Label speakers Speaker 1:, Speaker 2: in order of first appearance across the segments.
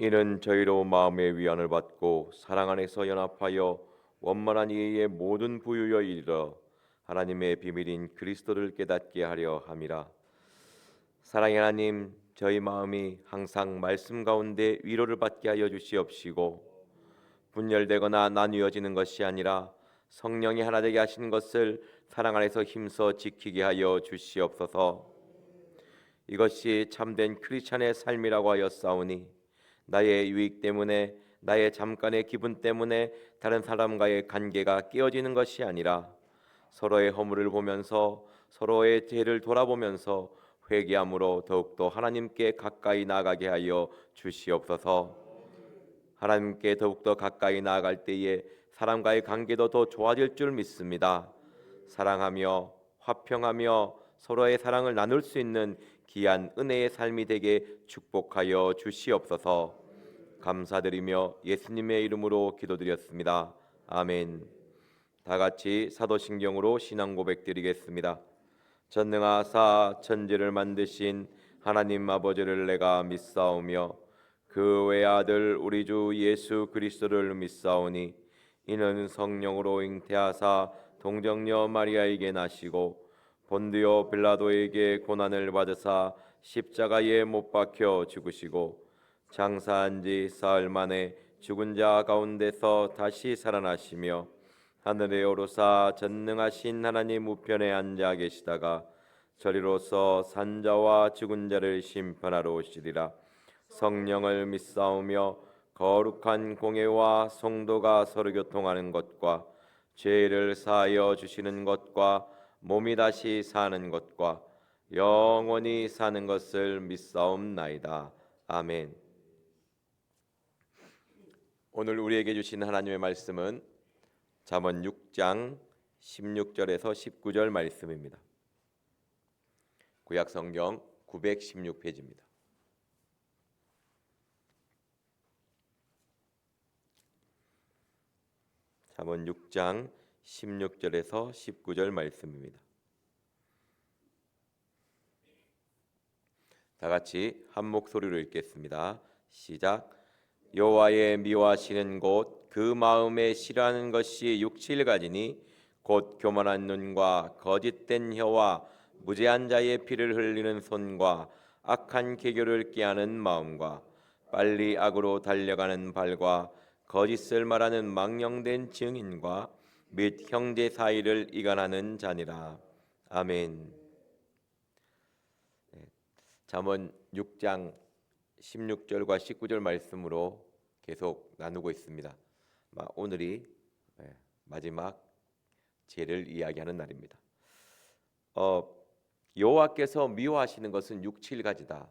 Speaker 1: 이는 저희로 마음의 위안을 받고 사랑 안에서 연합하여 원만한 이의 모든 부유에 이르러 하나님의 비밀인 그리스도를 깨닫게 하려 함이라. 사랑의 하나님, 저희 마음이 항상 말씀 가운데 위로를 받게 하여 주시옵시고, 분열되거나 나뉘어지는 것이 아니라 성령이 하나 되게 하시는 것을 사랑 안에서 힘써 지키게 하여 주시옵소서. 이것이 참된 크리스찬의 삶이라고 하였사오니, 나의 유익 때문에, 나의 잠깐의 기분 때문에 다른 사람과의 관계가 깨어지는 것이 아니라 서로의 허물을 보면서, 서로의 죄를 돌아보면서 회개함으로 더욱더 하나님께 가까이 나아가게 하여 주시옵소서. 하나님께 더욱더 가까이 나아갈 때에 사람과의 관계도 더 좋아질 줄 믿습니다. 사랑하며 화평하며 서로의 사랑을 나눌 수 있는 귀한 은혜의 삶이 되게 축복하여 주시옵소서. 감사드리며 예수님의 이름으로 기도드렸습니다. 아멘. 다 같이 사도신경으로 신앙 고백 드리겠습니다. 전능하사 천지를 만드신 하나님 아버지를 내가 믿사오며 그 외아들 우리 주 예수 그리스도를 믿사오니, 이는 성령으로 잉태하사 동정녀 마리아에게 나시고 본디오 빌라도에게 고난을 받으사 십자가에 못 박혀 죽으시고 장사한 지 사흘 만에 죽은 자 가운데서 다시 살아나시며 하늘에 오르사 전능하신 하나님 우편에 앉아 계시다가 저리로서 산자와 죽은 자를 심판하러 오시리라. 성령을 믿사오며 거룩한 공예와 성도가 서로 교통하는 것과 죄를 사하여 주시는 것과 몸이 다시 사는 것과 영원히 사는 것을 믿사옵나이다. 아멘. 오늘 우리에게 주신 하나님의 말씀은 잠언 6장 16절에서 19절 말씀입니다. 구약 성경 916페이지입니다. 잠언 6장 16절에서 19절 말씀입니다. 다 같이 한 목소리로 읽겠습니다. 시작. 여호와의 미워하시는 곳 그 마음에 싫어하는 것이 육칠가지니 곧 교만한 눈과 거짓된 혀와 무죄한 자의 피를 흘리는 손과 악한 계교를 꾀하는 마음과 빨리 악으로 달려가는 발과 거짓을 말하는 망령된 증인과 및 형제 사이를 이간하는 자니라. 아멘. 잠언 6장 16절과 19절 말씀으로 계속 나누고 있습니다. 오늘이 마지막 죄를 이야기하는 날입니다. 여호와께서 미워하시는 것은 6, 7가지다.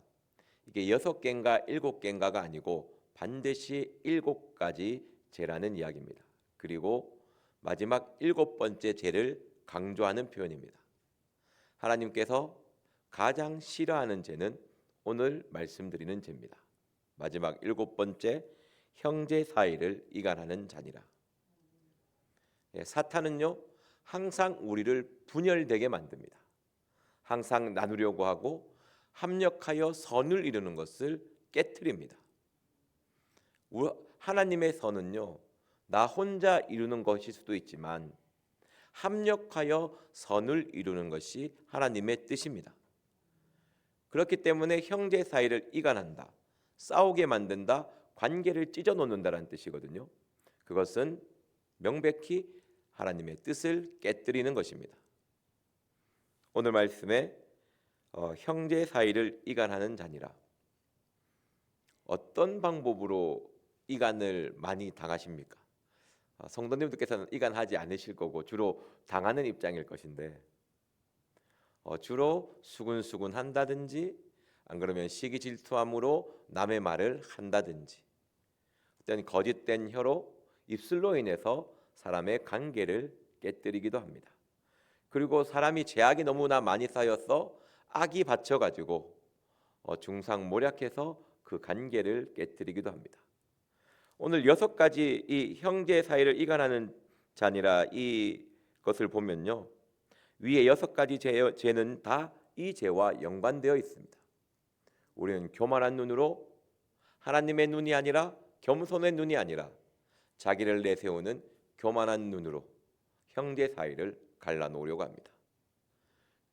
Speaker 1: 이게 6개인가 7개인가가 아니고 반드시 7가지 죄라는 이야기입니다. 그리고 마지막 7번째 죄를 강조하는 표현입니다. 하나님께서 가장 싫어하는 죄는 오늘 말씀드리는 죄입니다. 마지막 7번째, 형제 사이를 이간하는 자니라. 사탄은요, 항상 우리를 분열되게 만듭니다. 항상 나누려고 하고 합력하여 선을 이루는 것을 깨트립니다. 하나님의 선은요, 나 혼자 이루는 것일 수도 있지만 합력하여 선을 이루는 것이 하나님의 뜻입니다. 그렇기 때문에 형제 사이를 이간한다, 싸우게 만든다, 관계를 찢어 놓는다라는 뜻이거든요. 그것은 명백히 하나님의 뜻을 깨뜨리는 것입니다. 오늘 말씀에 형제 사이를 이간하는 자니라. 어떤 방법으로 이간을 많이 당하십니까? 성도님들께서는 이간하지 않으실 거고 주로 당하는 입장일 것인데, 주로 수군수군 한다든지, 안 그러면 시기 질투함으로 남의 말을 한다든지, 어떤 거짓된 혀로 입술로 인해서 사람의 관계를 깨뜨리기도 합니다. 그리고 사람이 죄악이 너무나 많이 쌓여서 악이 받쳐가지고 중상모략해서 그 관계를 깨뜨리기도 합니다. 오늘 6가지 이 형제 사이를 이간하는 자니라, 이것을 보면요, 위에 6가지 죄는 다 이 죄와 연관되어 있습니다. 우리는 교만한 눈으로 하나님의 눈이 아니라 겸손의 눈이 아니라 자기를 내세우는 교만한 눈으로 형제 사이를 갈라놓으려고 합니다.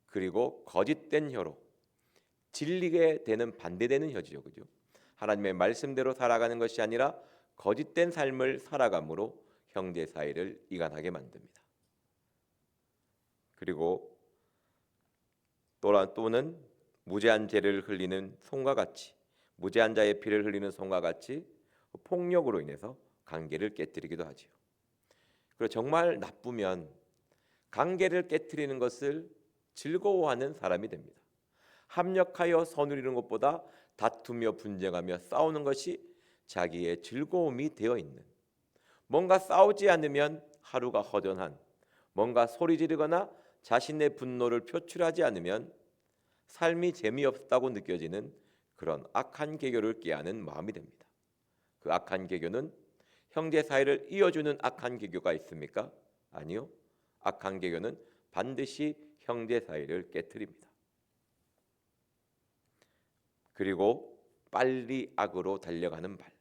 Speaker 1: 그리고 거짓된 혀로 진리게 되는 반대되는 혀지요, 그죠? 하나님의 말씀대로 살아가는 것이 아니라 거짓된 삶을 살아감으로 형제 사이를 이간하게 만듭니다. 그리고 또는 무죄한 죄를 흘리는 손과 같이, 무죄한 자의 피를 흘리는 손과 같이 폭력으로 인해서 관계를 깨뜨리기도 하지요. 그리고 정말 나쁘면 관계를 깨뜨리는 것을 즐거워하는 사람이 됩니다. 합력하여 선을 이루는 것보다 다투며 분쟁하며 싸우는 것이 자기의 즐거움이 되어 있는, 뭔가 싸우지 않으면 하루가 허전한, 뭔가 소리 지르거나 자신의 분노를 표출하지 않으면 삶이 재미없다고 느껴지는 그런 악한 계교를 꾀하는 마음이 됩니다. 그 악한 계교는 형제 사이를 이어주는 악한 계교가 있습니까? 아니요. 악한 계교는 반드시 형제 사이를 깨트립니다. 그리고 빨리 악으로 달려가는 발,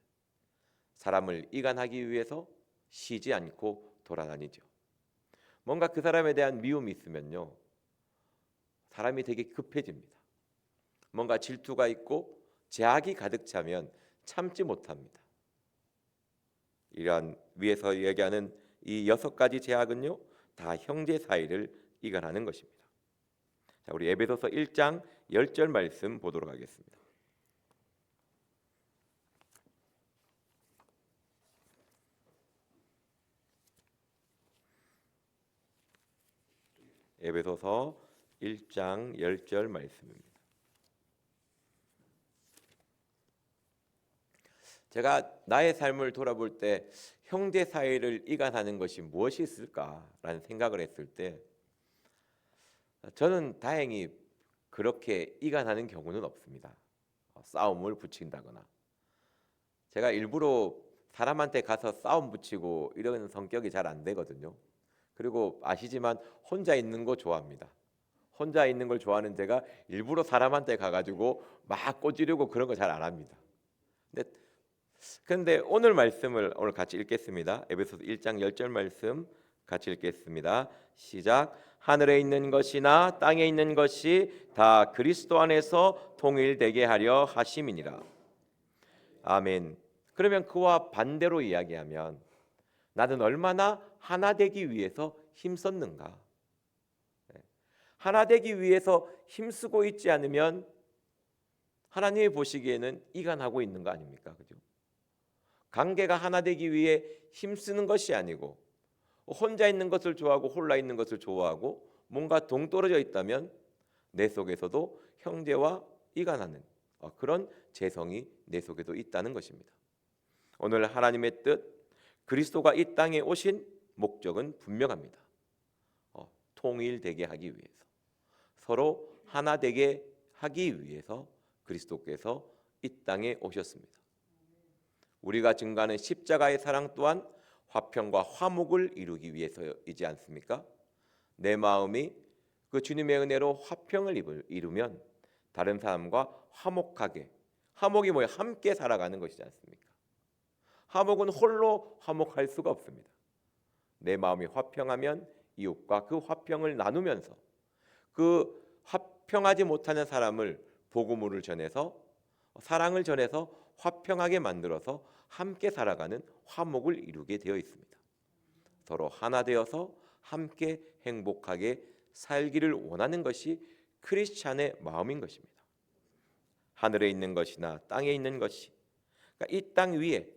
Speaker 1: 사람을 이간하기 위해서 쉬지 않고 돌아다니죠. 뭔가 그 사람에 대한 미움이 있으면요, 사람이 되게 급해집니다. 뭔가 질투가 있고 제약이 가득 차면 참지 못합니다. 이러한 위에서 얘기하는 이 6가지 제약은요, 다 형제 사이를 이간하는 것입니다. 자, 우리 에베소서 1장 10절 말씀 보도록 하겠습니다. 에베소서 1장 10절 말씀입니다. 제가 나의 삶을 돌아볼 때 형제 사이를 이간하는 것이 무엇이 있을까라는 생각을 했을 때 저는 다행히 그렇게 이간하는 경우는 없습니다. 싸움을 붙인다거나, 제가 일부러 사람한테 가서 싸움 붙이고 이런 성격이 잘 안 되거든요. 그리고 아시지만 혼자 있는 거 좋아합니다. 혼자 있는 걸 좋아하는 제가 일부러 사람한테 가가지고 막 꼬지르고 그런 거 잘 안 합니다. 근데 오늘 말씀을 오늘 같이 읽겠습니다. 에베소서 1장 10절 말씀 같이 읽겠습니다. 시작. 하늘에 있는 것이나 땅에 있는 것이 다 그리스도 안에서 통일되게 하려 하심이니라. 아멘. 그러면 그와 반대로 이야기하면 나는 얼마나 하나 되기 위해서 힘썼는가? 하나 되기 위해서 힘쓰고 있지 않으면 하나님이 보시기에는 이간하고 있는 거 아닙니까? 그죠? 관계가 하나 되기 위해 힘쓰는 것이 아니고 혼자 있는 것을 좋아하고 홀라 있는 것을 좋아하고 뭔가 동떨어져 있다면 내 속에서도 형제와 이간하는 그런 재성이 내 속에도 있다는 것입니다. 오늘 하나님의 뜻, 그리스도가 이 땅에 오신 목적은 분명합니다. 통일되게 하기 위해서, 서로 하나 되게 하기 위해서 그리스도께서 이 땅에 오셨습니다. 우리가 증거하는 십자가의 사랑 또한 화평과 화목을 이루기 위해서이지 않습니까? 내 마음이 그 주님의 은혜로 화평을 이루면 다른 사람과 화목하게, 화목이 뭐예요? 함께 살아가는 것이지 않습니까? 화목은 홀로 화목할 수가 없습니다. 내 마음이 화평하면 이웃과 그 화평을 나누면서 그 화평하지 못하는 사람을 복음을 전해서, 사랑을 전해서 화평하게 만들어서 함께 살아가는 화목을 이루게 되어 있습니다. 서로 하나 되어서 함께 행복하게 살기를 원하는 것이 크리스찬의 마음인 것입니다. 하늘에 있는 것이나 땅에 있는 것이, 그러니까 이 땅 위에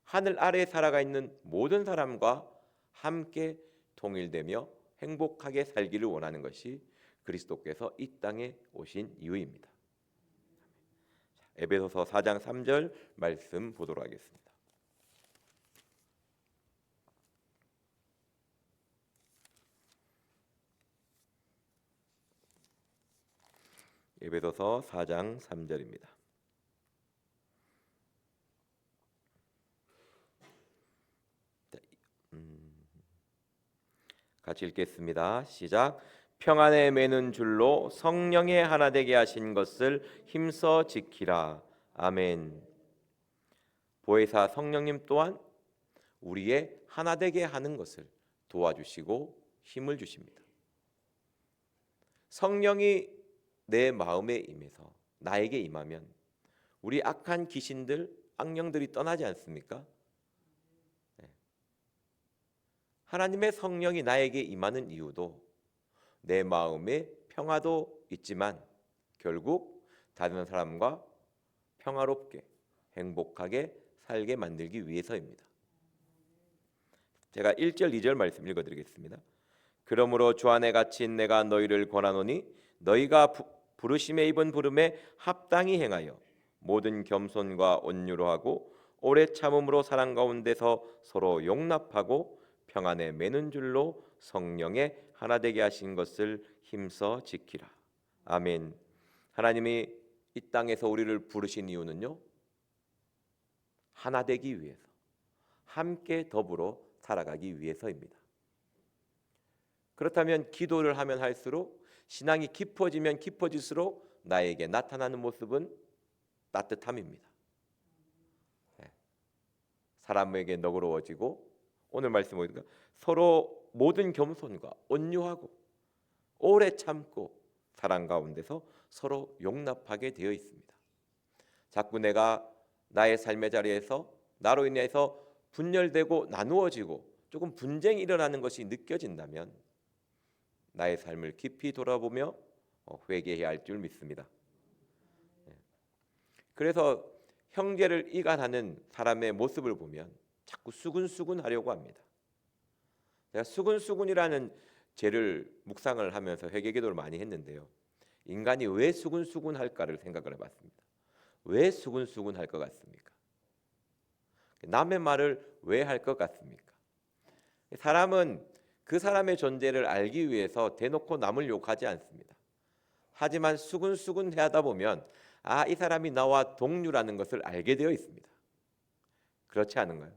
Speaker 1: 하늘 아래에 살아가 있는 모든 사람과 함께 통일되며 행복하게 살기를 원하는 것이 그리스도께서 이 땅에 오신 이유입니다. 에베소서 4장 3절 말씀 보도록 하겠습니다. 에베소서 4장 3절입니다. 같이 읽겠습니다. 시작. 평안에 매는 줄로 성령의 하나 되게 하신 것을 힘써 지키라. 아멘. 보혜사 성령님 또한 우리의 하나 되게 하는 것을 도와주시고 힘을 주십니다. 성령이 내 마음에 임해서 나에게 임하면 우리 악한 귀신들, 악령들이 떠나지 않습니까? 네. 하나님의 성령이 나에게 임하는 이유도 내 마음에 평화도 있지만 결국 다른 사람과 평화롭게 행복하게 살게 만들기 위해서입니다. 제가 1절 2절 말씀 읽어드리겠습니다. 그러므로 주 안에 갇힌 내가 너희를 권하노니 너희가 부르심에 입은 부름에 합당히 행하여 모든 겸손과 온유로 하고 오래 참음으로 사랑 가운데서 서로 용납하고 평안에 매는 줄로 성령의 하나 되게 하신 것을 힘써 지키라. 아멘. 하나님이 이 땅에서 우리를 부르신 이유는요, 하나 되기 위해서, 함께 더불어 살아가기 위해서입니다. 그렇다면 기도를 하면 할수록, 신앙이 깊어지면 깊어질수록 나에게 나타나는 모습은 따뜻함입니다. 사람에게 너그러워지고, 오늘 말씀 보니까 서로 모든 겸손과 온유하고 오래 참고 사랑 가운데서 서로 용납하게 되어 있습니다. 자꾸 내가 나의 삶의 자리에서 나로 인해서 분열되고 나누어지고 조금 분쟁이 일어나는 것이 느껴진다면 나의 삶을 깊이 돌아보며 회개해야 할 줄 믿습니다. 그래서 형제를 이간하는 사람의 모습을 보면 자꾸 수근수근하려고 합니다. 제가 수근수근이라는 죄를 묵상을 하면서 회개기도를 많이 했는데요, 인간이 왜 수근수근할까를 생각을 해봤습니다. 왜 수근수근할 것 같습니까? 남의 말을 왜 할 것 같습니까? 사람은 그 사람의 존재를 알기 위해서 대놓고 남을 욕하지 않습니다. 하지만 수근수근 하다 보면 이 사람이 나와 동류라는 것을 알게 되어 있습니다. 그렇지 않은가요?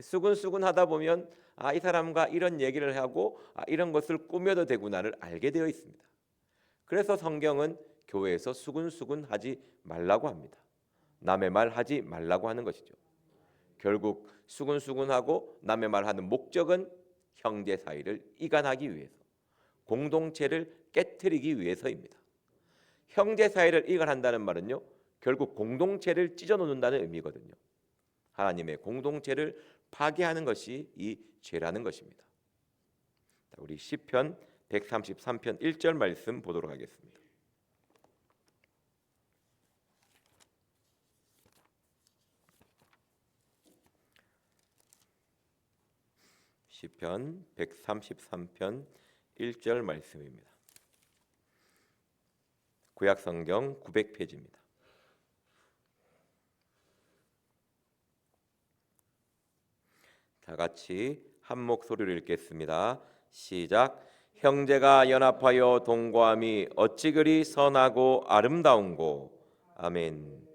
Speaker 1: 수근수근 하다 보면 이 사람과 이런 얘기를 하고 이런 것을 꾸며도 되구나를 알게 되어 있습니다. 그래서 성경은 교회에서 수근수근 하지 말라고 합니다. 남의 말 하지 말라고 하는 것이죠. 결국 수근수근하고 남의 말하는 목적은 형제 사이를 이간하기 위해서, 공동체를 깨트리기 위해서입니다. 형제 사이를 이간한다는 말은요, 결국 공동체를 찢어놓는다는 의미거든요. 하나님의 공동체를 파괴하는 것이 이 죄라는 것입니다. 우리 시편 133편 1절 말씀 보도록 하겠습니다. 시편 133편 1절 말씀입니다. 구약성경 900페이지입니다. 다 같이 한 목소리로 읽겠습니다. 시작. 형제가 연합하여 동거함이 어찌 그리 선하고 아름다운고. 아멘.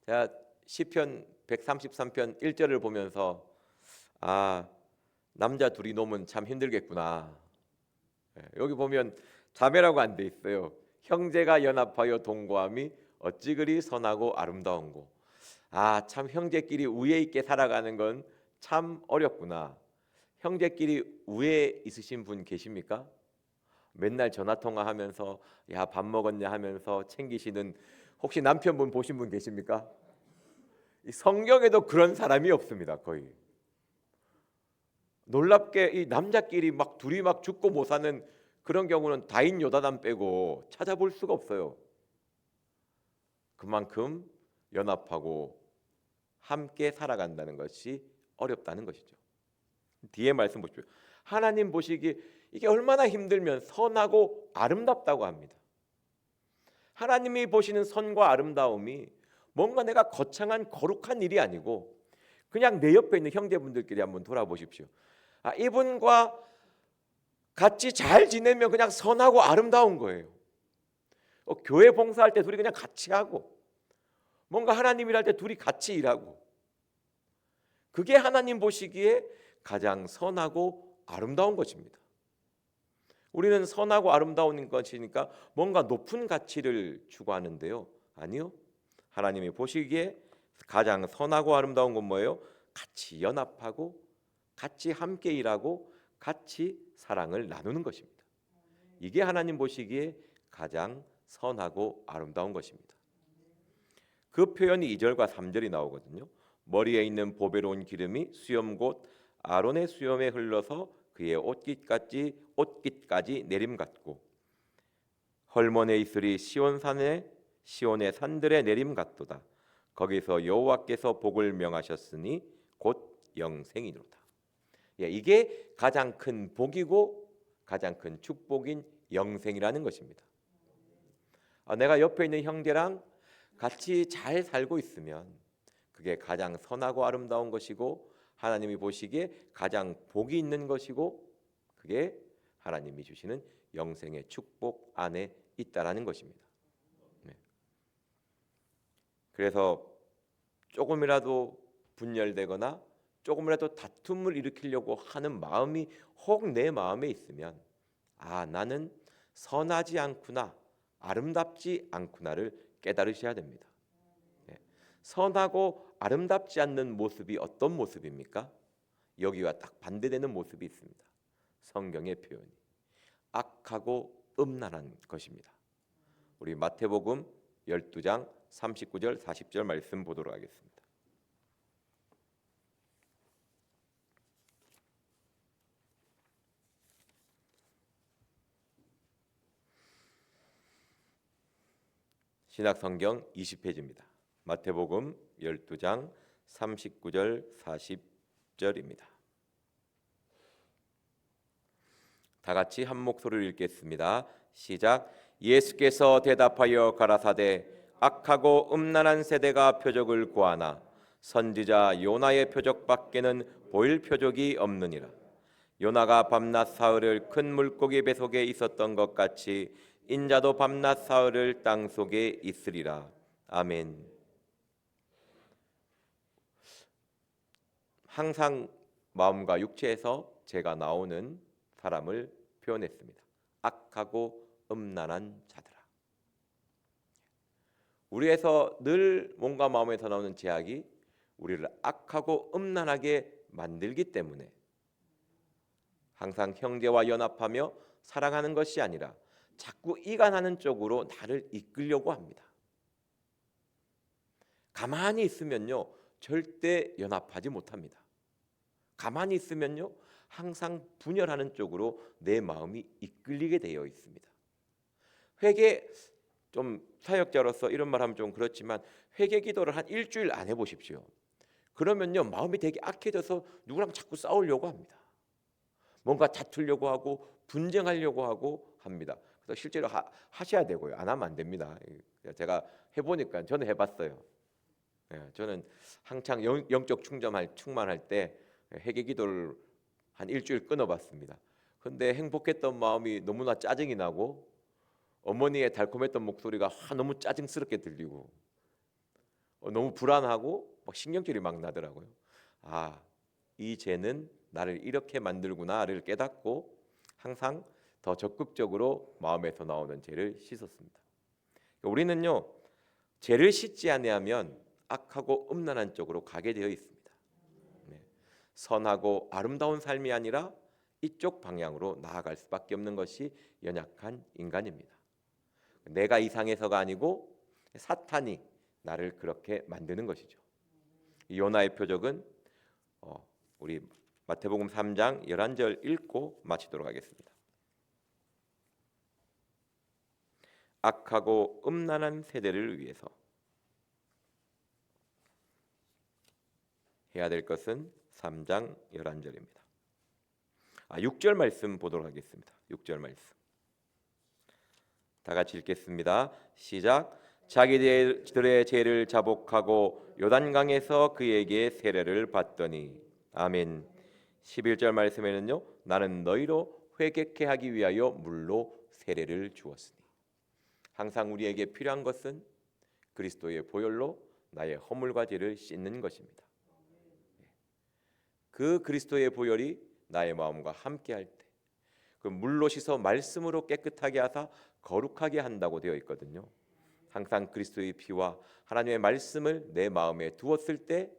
Speaker 1: 제가 시편 133편 1절을 보면서 남자 둘이 놓으면 참 힘들겠구나. 여기 보면 자매라고 안 돼 있어요. 형제가 연합하여 동거함이 어찌 그리 선하고 아름다운고. 참 형제끼리 우애 있게 살아가는 건 참 어렵구나. 형제끼리 우애 있으신 분 계십니까? 맨날 전화통화하면서 야, 밥 먹었냐 하면서 챙기시는, 혹시 남편분 보신 분 계십니까? 이 성경에도 그런 사람이 없습니다. 거의. 놀랍게 이 남자끼리 막 둘이 막 죽고 못 사는 그런 경우는 다인 요다단 빼고 찾아볼 수가 없어요. 그만큼 연합하고 함께 살아간다는 것이 어렵다는 것이죠. 뒤에 말씀 보십시오. 하나님 보시기에 이게 얼마나 힘들면 선하고 아름답다고 합니다. 하나님이 보시는 선과 아름다움이 뭔가 내가 거창한 거룩한 일이 아니고 그냥 내 옆에 있는 형제분들끼리 한번 돌아보십시오. 이분과 같이 잘 지내면 그냥 선하고 아름다운 거예요. 교회 봉사할 때 둘이 그냥 같이 하고, 뭔가 하나님 일할 때 둘이 같이 일하고, 그게 하나님 보시기에 가장 선하고 아름다운 것입니다. 우리는 선하고 아름다운 것이니까 뭔가 높은 가치를 추구하는데요, 아니요. 하나님이 보시기에 가장 선하고 아름다운 건 뭐예요? 같이 연합하고 같이 함께 일하고 같이 사랑을 나누는 것입니다. 이게 하나님 보시기에 가장 선하고 아름다운 것입니다. 그 표현이 2절과 3절이 나오거든요. 머리에 있는 보배로운 기름이 수염 곧 아론의 수염에 흘러서 그의 옷깃까지 내림 같고 헐몬의 이슬이 시온의 산들에 내림 같도다. 거기서 여호와께서 복을 명하셨으니 곧 영생이로다. 이게 가장 큰 복이고 가장 큰 축복인 영생이라는 것입니다. 내가 옆에 있는 형제랑 같이 잘 살고 있으면 그게 가장 선하고 아름다운 것이고 하나님이 보시기에 가장 복이 있는 것이고 그게 하나님이 주시는 영생의 축복 안에 있다라는 것입니다. 그래서 조금이라도 분열되거나 조금이라도 다툼을 일으키려고 하는 마음이 혹 내 마음에 있으면 나는 선하지 않구나, 아름답지 않구나를 깨달으셔야 됩니다. 선하고 아름답지 않는 모습이 어떤 모습입니까? 여기와 딱 반대되는 모습이 있습니다. 성경의 표현이 악하고 음란한 것입니다. 우리 마태복음 12장 39절 40절 말씀 보도록 하겠습니다. 신약성경 20페이지입니다. 마태복음 12장 39절 40절입니다. 다 같이 한 목소리로 읽겠습니다. 시작. 예수께서 대답하여 가라사대 악하고 음란한 세대가 표적을 구하나 선지자 요나의 표적밖에는 보일 표적이 없느니라. 요나가 밤낮 사흘을 큰 물고기 뱃속에 있었던 것 같이 인자도 밤낮 사흘을 땅 속에 있으리라. 아멘. 항상 마음과 육체에서 죄가 나오는 사람을 표현했습니다. 악하고 음란한 자들아. 우리에서 늘 몸과 마음에서 나오는 죄악이 우리를 악하고 음란하게 만들기 때문에 항상 형제와 연합하며 사랑하는 것이 아니라 자꾸 이간하는 쪽으로 나를 이끌려고 합니다. 가만히 있으면요 절대 연합하지 못합니다. 가만히 있으면요 항상 분열하는 쪽으로 내 마음이 이끌리게 되어 있습니다. 회개, 좀 사역자로서 이런 말 하면 좀 그렇지만 회개 기도를 한 일주일 안 해보십시오. 그러면요 마음이 되게 악해져서 누구랑 자꾸 싸우려고 합니다. 뭔가 다투려고 하고 분쟁하려고 하고 합니다. 그래서 실제로 하셔야 되고요. 안 하면 안 됩니다. 제가 해보니까 저는 해봤어요. 저는 한창 영적 충만할 때 회개 기도를 한 일주일 끊어봤습니다. 근데 행복했던 마음이 너무나 짜증이 나고 어머니의 달콤했던 목소리가 너무 짜증스럽게 들리고 너무 불안하고 막 신경질이 막 나더라고요. 이 죄는 나를 이렇게 만들구나를 깨닫고 항상 더 적극적으로 마음에서 나오는 죄를 씻었습니다. 우리는요 죄를 씻지 아니하면 악하고 음란한 쪽으로 가게 되어 있습니다. 선하고 아름다운 삶이 아니라 이쪽 방향으로 나아갈 수밖에 없는 것이 연약한 인간입니다. 내가 이상해서가 아니고 사탄이 나를 그렇게 만드는 것이죠. 요나의 표적은 우리 마태복음 3장 11절 읽고 마치도록 하겠습니다. 악하고 음란한 세대를 위해서 해야 될 것은 3장 11절입니다. 6절 말씀 보도록 하겠습니다. 6절 말씀 다 같이 읽겠습니다. 시작. 자기들의 죄를 자복하고 요단강에서 그에게 세례를 받더니 아멘. 11절 말씀에는요 나는 너희로 회개케 하기 위하여 물로 세례를 주었으니 항상 우리에게 필요한 것은 그리스도의 보혈로 나의 허물과 죄를 씻는 것입니다. 그 그리스도의 보혈이 나의 마음과 함께할 때 그 물로 씻어 말씀으로 깨끗하게 하사 거룩하게 한다고 되어 있거든요. 항상 그리스도의 피와 하나님의 말씀을 내 마음에 두었을 때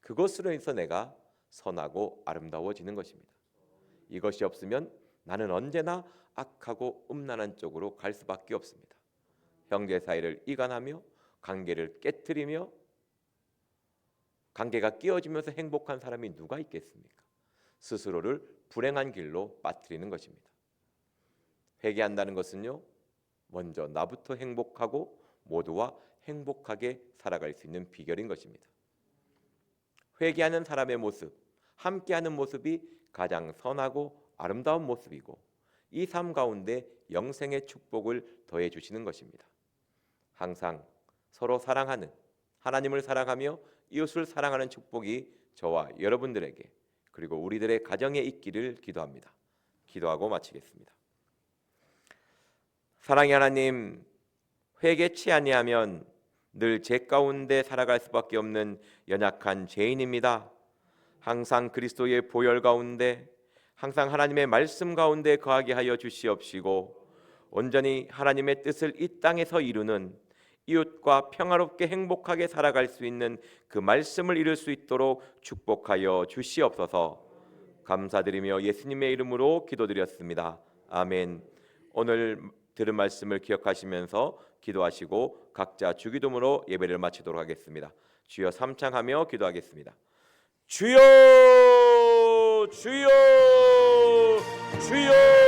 Speaker 1: 그것으로 인해서 내가 선하고 아름다워지는 것입니다. 이것이 없으면 나는 언제나 악하고 음란한 쪽으로 갈 수밖에 없습니다. 형제 사이를 이간하며 관계를 깨트리며 관계가 끼어지면서 행복한 사람이 누가 있겠습니까? 스스로를 불행한 길로 빠뜨리는 것입니다. 회개한다는 것은요, 먼저 나부터 행복하고 모두와 행복하게 살아갈 수 있는 비결인 것입니다. 회개하는 사람의 모습, 함께하는 모습이 가장 선하고 아름다운 모습이고 이 삶 가운데 영생의 축복을 더해 주시는 것입니다. 항상 서로 사랑하는, 하나님을 사랑하며 이웃을 사랑하는 축복이 저와 여러분들에게 그리고 우리들의 가정에 있기를 기도합니다. 기도하고 마치겠습니다. 사랑의 하나님, 회개치 아니하면 늘 죄 가운데 살아갈 수밖에 없는 연약한 죄인입니다. 항상 그리스도의 보혈 가운데, 항상 하나님의 말씀 가운데 거하게 하여 주시옵시고 온전히 하나님의 뜻을 이 땅에서 이루는 이웃과 평화롭게 행복하게 살아갈 수 있는 그 말씀을 이룰 수 있도록 축복하여 주시옵소서. 감사드리며 예수님의 이름으로 기도드렸습니다. 아멘. 오늘 들은 말씀을 기억하시면서 기도하시고 각자 주기도문으로 예배를 마치도록 하겠습니다. 주여 삼창하며 기도하겠습니다. 주여 주여 주여.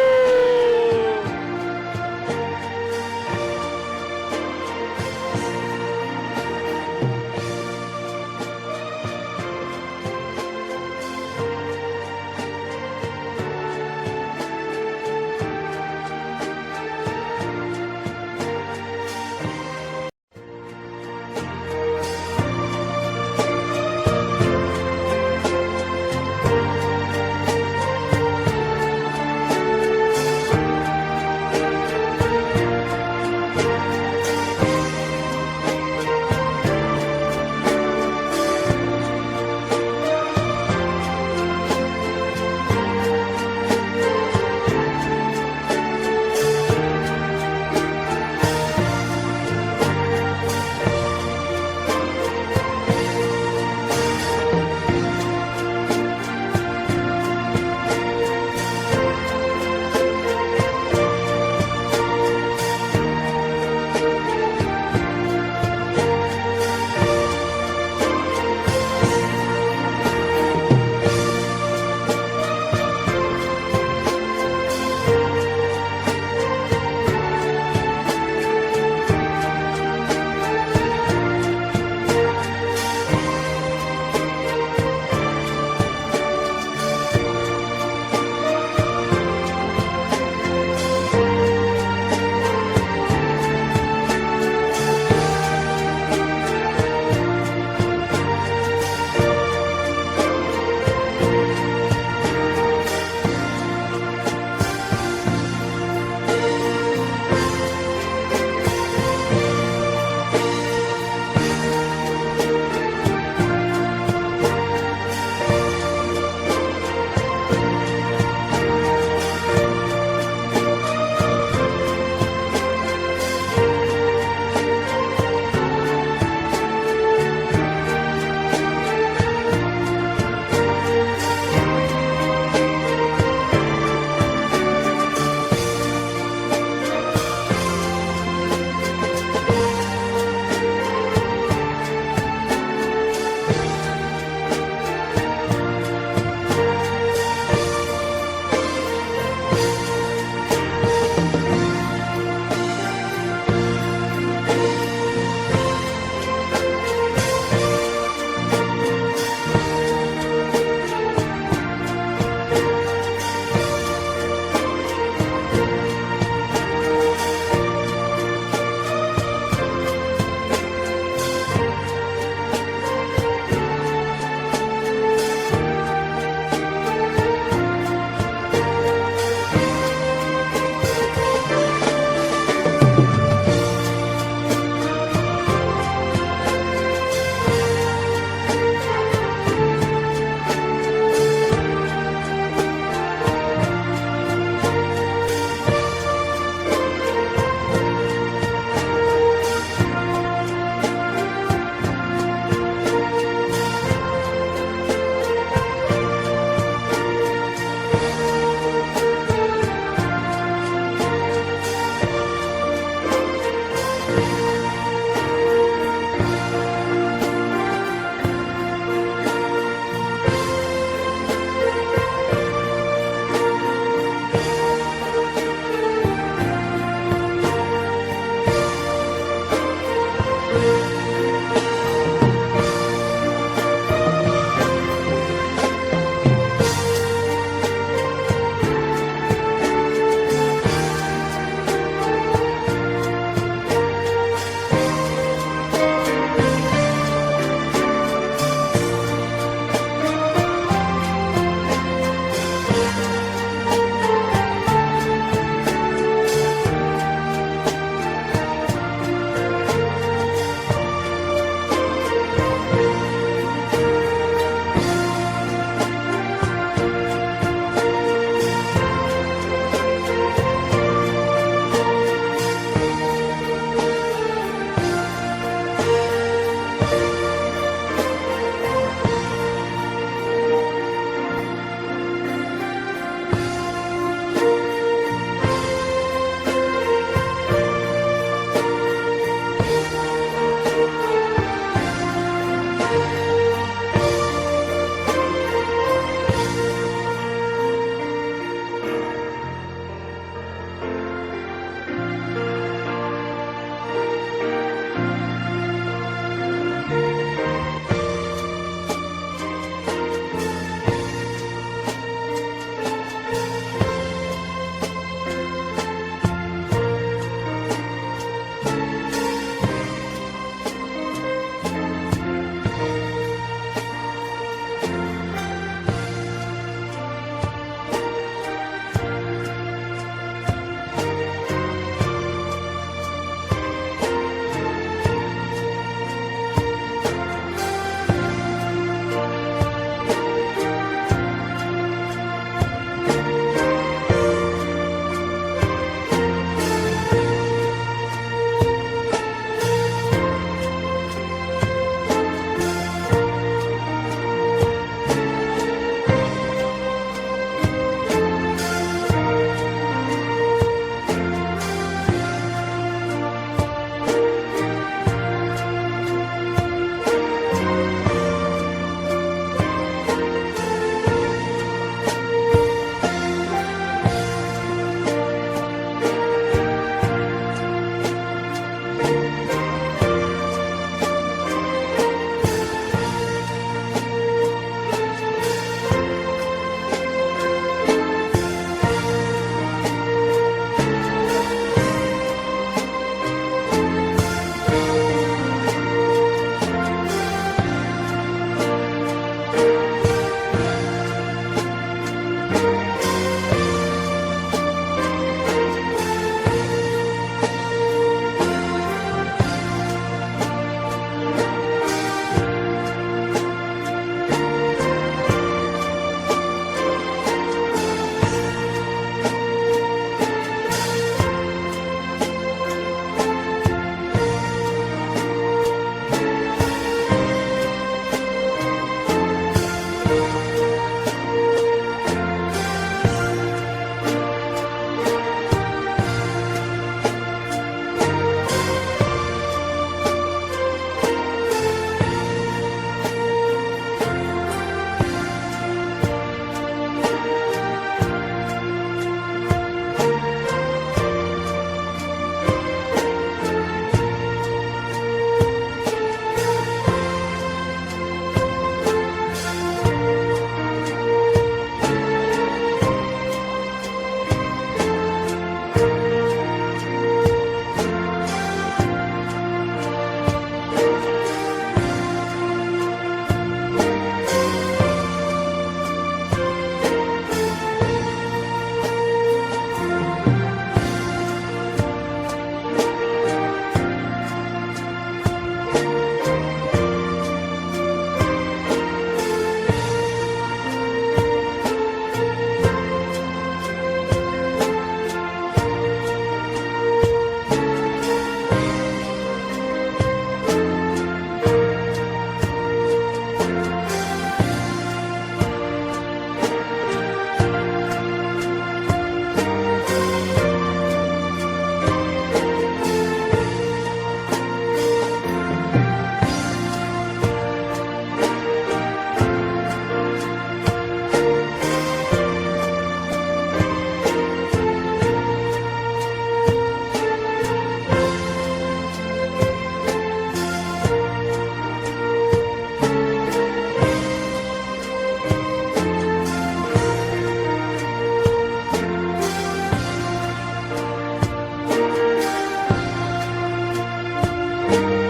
Speaker 1: 아멘.